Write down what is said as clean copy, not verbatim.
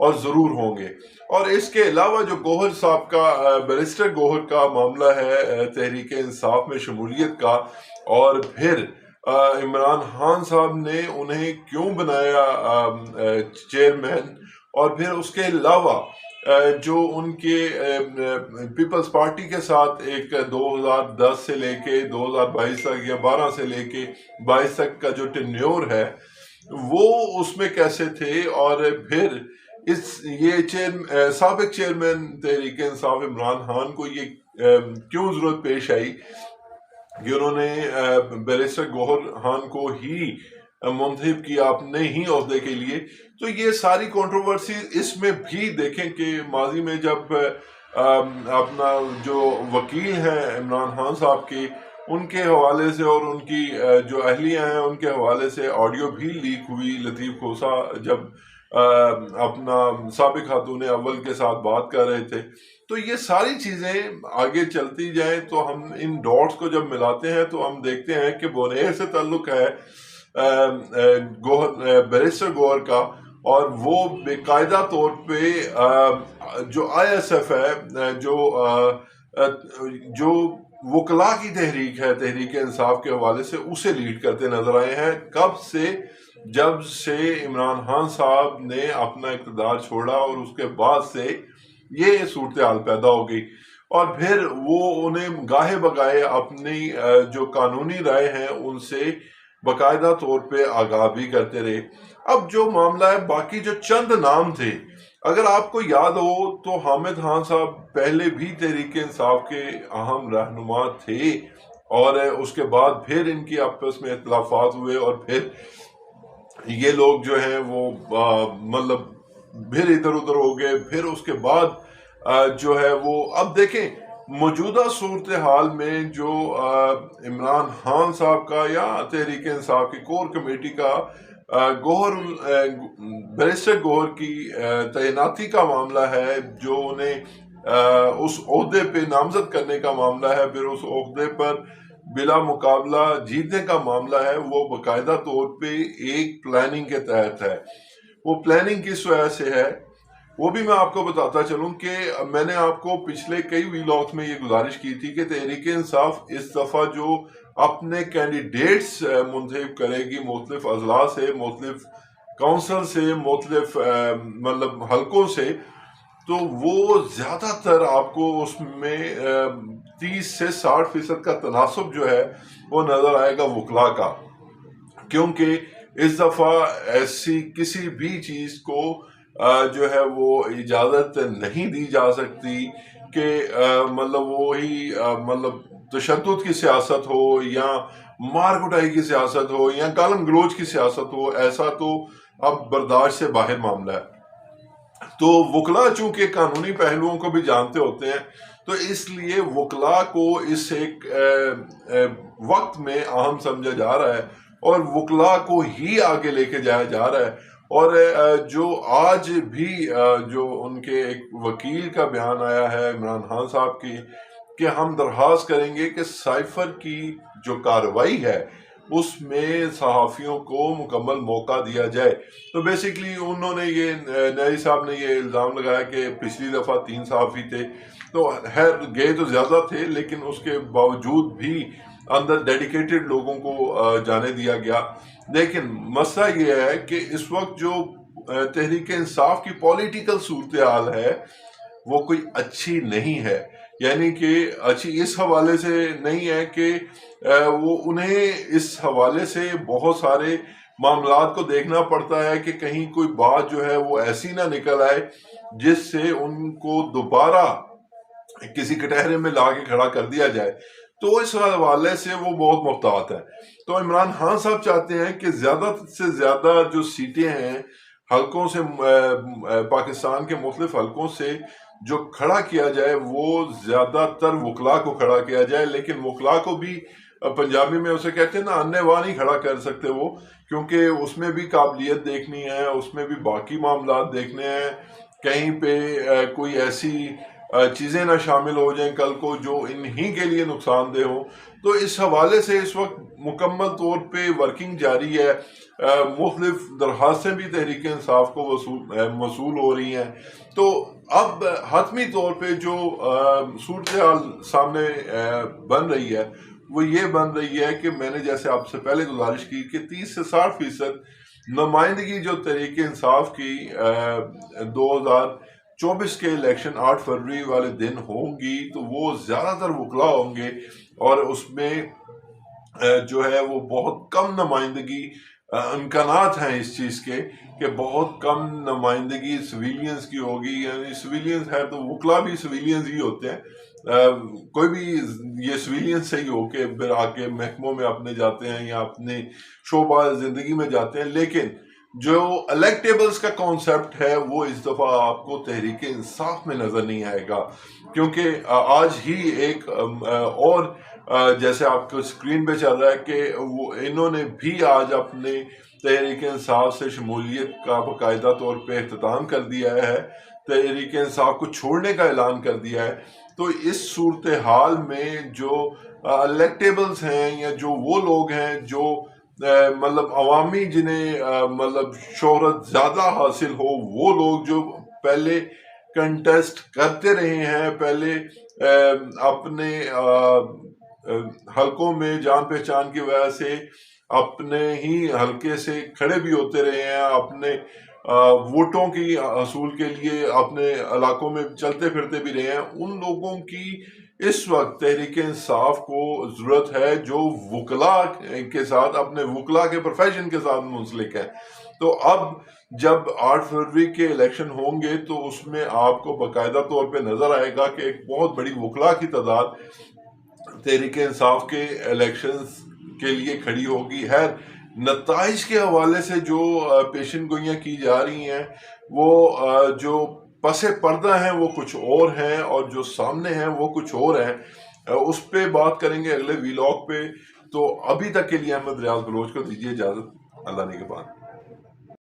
اور ضرور ہوں گے۔ اور اس کے علاوہ جو گوہر صاحب کا بیرسٹر گوہر کا معاملہ ہے تحریک انصاف میں شمولیت کا، اور پھر عمران خان صاحب نے انہیں کیوں بنایا چیئرمین، اور پھر اس کے علاوہ جو ان کے پیپلز پارٹی کے ساتھ ایک 2010 سے لے کے 2022 تک یا 12 سے لے کے 22 تک کا جو ٹینیور ہے وہ اس میں کیسے تھے، اور پھر یہ سابق چیئرمین تحریک انصاف عمران خان کو یہ کیوں ضرورت پیش آئی کہ انہوں نے بیرسٹر گوہر خان کو ہی منتخب کیا اپنے ہی عہدے کے لیے۔ تو یہ ساری کنٹروورسی اس میں بھی دیکھیں کہ ماضی میں جب اپنا جو وکیل ہیں عمران خان صاحب کے، ان کے حوالے سے اور ان کی جو اہلیہ ہیں ان کے حوالے سے آڈیو بھی لیک ہوئی، لطیف کھوسہ جب اپنا سابق خاتون اول کے ساتھ بات کر رہے تھے۔ تو یہ ساری چیزیں آگے چلتی جائیں تو ہم ان ڈاٹس کو جب ملاتے ہیں تو ہم دیکھتے ہیں کہ بونیر سے تعلق ہے بیرسٹر گوہر کا، اور وہ باقاعدہ طور پہ جو آئی ایس ایف ہے، جو وکلاء کی تحریک ہے تحریک انصاف کے حوالے سے، اسے لیڈ کرتے نظر آئے ہیں۔ کب سے؟ جب سے عمران خان صاحب نے اپنا اقتدار چھوڑا، اور اس کے بعد سے یہ صورتحال پیدا ہو گئی، اور پھر وہ انہیں گاہے بگائے اپنی جو قانونی رائے ہیں ان سے باقاعدہ طور پہ آگاہ بھی کرتے رہے۔ اب جو معاملہ ہے، باقی جو چند نام تھے، اگر آپ کو یاد ہو تو حامد خان صاحب پہلے بھی تحریک انصاف کے اہم رہنما تھے، اور اس کے بعد پھر ان کی آپس میں اختلافات ہوئے، اور پھر یہ لوگ جو ہیں وہ مطلب پھر ادھر ادھر ہو گئے۔ پھر اس کے بعد جو ہے وہ اب دیکھیں موجودہ صورتحال میں جو عمران خان صاحب کا یا تحریک انصاف کی کور کمیٹی کا بیرسٹر گوہر کی تعیناتی کا معاملہ ہے، جو انہیں اس عہدے پہ نامزد کرنے کا معاملہ ہے، پھر اس عہدے پر بلا مقابلہ جیتنے کا معاملہ ہے، وہ باقاعدہ طور پہ ایک پلاننگ کے تحت ہے۔ وہ پلاننگ کس وجہ سے ہے وہ بھی میں آپ کو بتاتا چلوں کہ میں نے آپ کو پچھلے کئی ویلاگز میں یہ گزارش کی تھی کہ تحریک انصاف اس دفعہ جو اپنے کینڈیڈیٹس منتخب کرے گی مختلف اضلاع سے، مختلف کونسل سے، مختلف مطلب حلقوں سے، تو وہ زیادہ تر آپ کو اس میں 30 سے 60% کا تناسب جو ہے وہ نظر آئے گا وکلاء کا، کیونکہ اس دفعہ ایسی کسی بھی چیز کو جو ہے وہ اجازت نہیں دی جا سکتی کہ مطلب وہی مطلب تشدد کی سیاست ہو یا مار کٹائی کی سیاست ہو یا گالم گلوچ کی سیاست ہو، ایسا تو اب برداشت سے باہر معاملہ ہے۔ تو وکلاء چونکہ قانونی پہلوؤں کو بھی جانتے ہوتے ہیں، تو اس لیے وکلاء کو اس ایک وقت میں اہم سمجھا جا رہا ہے، اور وکلاء کو ہی آگے لے کے جایا جا رہا ہے۔ اور جو آج بھی جو ان کے ایک وکیل کا بیان آیا ہے عمران خان صاحب کی کہ ہم درخواست کریں گے کہ سائفر کی جو کارروائی ہے اس میں صحافیوں کو مکمل موقع دیا جائے۔ تو بیسیکلی انہوں نے نیری صاحب نے یہ الزام لگایا کہ پچھلی دفعہ 3 صحافی تھے، تو خیر گئے تو زیادہ تھے، لیکن اس کے باوجود بھی اندر ڈیڈیکیٹڈ لوگوں کو جانے دیا گیا۔ لیکن مسئلہ یہ ہے کہ اس وقت جو تحریک انصاف کی پولیٹیکل صورتحال ہے وہ کوئی اچھی نہیں ہے، یعنی کہ اچھی اس حوالے سے نہیں ہے کہ وہ انہیں اس حوالے سے بہت سارے معاملات کو دیکھنا پڑتا ہے کہ کہیں کوئی بات جو ہے وہ ایسی نہ نکل آئے جس سے ان کو دوبارہ کسی کٹہرے میں لا کے کھڑا کر دیا جائے۔ تو اس حوالے سے وہ بہت محتاط ہے۔ تو عمران خان صاحب چاہتے ہیں کہ زیادہ سے زیادہ جو سیٹیں ہیں حلقوں سے، پاکستان کے مختلف حلقوں سے جو کھڑا کیا جائے وہ زیادہ تر وکلاء کو کھڑا کیا جائے، لیکن وکلاء کو بھی پنجابی میں اسے کہتے ہیں نا انے واہ نہیں کھڑا کر سکتے وہ، کیونکہ اس میں بھی قابلیت دیکھنی ہے، اس میں بھی باقی معاملات دیکھنے ہیں، کہیں پہ کوئی ایسی چیزیں نہ شامل ہو جائیں کل کو جو انہی کے لیے نقصان دہ ہوں. تو اس حوالے سے اس وقت مکمل طور پہ ورکنگ جاری ہے. مختلف درخواستیں بھی تحریک انصاف کو موصول ہو رہی ہیں. تو اب حتمی طور پہ جو صورتحال سامنے بن رہی ہے وہ یہ بن رہی ہے کہ میں نے جیسے آپ سے پہلے گزارش کی کہ 30 سے 60% نمائندگی جو تحریک انصاف کی 2024 کے الیکشن 8 فروری والے دن ہوں گی تو وہ زیادہ تر وکلا ہوں گے، اور اس میں جو ہے وہ بہت کم نمائندگی، امکانات ہیں اس چیز کے کہ بہت کم نمائندگی سویلینز کی ہوگی. یعنی سویلینز ہے تو وکلا بھی سویلینز ہی ہوتے ہیں. کوئی بھی یہ سویلینز سے ہی ہو کے پھر آ کے محکموں میں اپنے جاتے ہیں یا اپنے شعبہ زندگی میں جاتے ہیں. لیکن جو الیکٹیبلز کا کانسیپٹ ہے وہ اس دفعہ آپ کو تحریک انصاف میں نظر نہیں آئے گا، کیونکہ آج ہی ایک اور جیسے آپ کو اسکرین پہ چل رہا ہے کہ وہ انہوں نے بھی آج اپنے تحریک انصاف سے شمولیت کا باقاعدہ طور پہ اختتام کر دیا ہے، تحریک انصاف کو چھوڑنے کا اعلان کر دیا ہے. تو اس صورتحال میں جو الیکٹیبلز ہیں یا جو وہ لوگ ہیں جو مطلب عوامی جنہیں مطلب شہرت زیادہ حاصل ہو، وہ لوگ جو پہلے کنٹیسٹ کرتے رہے ہیں، پہلے اپنے حلقوں میں جان پہچان کی وجہ سے اپنے ہی حلقے سے کھڑے بھی ہوتے رہے ہیں، اپنے ووٹوں کی حصول کے لیے اپنے علاقوں میں چلتے پھرتے بھی رہے ہیں، ان لوگوں کی اس وقت تحریک انصاف کو ضرورت ہے جو وکلا کے ساتھ، اپنے وکلا کے پروفیشن کے ساتھ منسلک ہے. تو اب جب 8 فروری کے الیکشن ہوں گے تو اس میں آپ کو باقاعدہ طور پہ نظر آئے گا کہ ایک بہت بڑی وکلا کی تعداد تحریک انصاف کے الیکشنز کے لیے کھڑی ہوگی. نتائج کے حوالے سے جو پیشن گوئیاں کی جا رہی ہیں وہ جو پس پردہ ہیں وہ کچھ اور ہیں اور جو سامنے ہیں وہ کچھ اور ہیں. اس پہ بات کریں گے اگلے ویلاگ پہ. تو ابھی تک کے لیے احمد ریاض بلوچ کو دیجیے اجازت. اللہ نگہبان.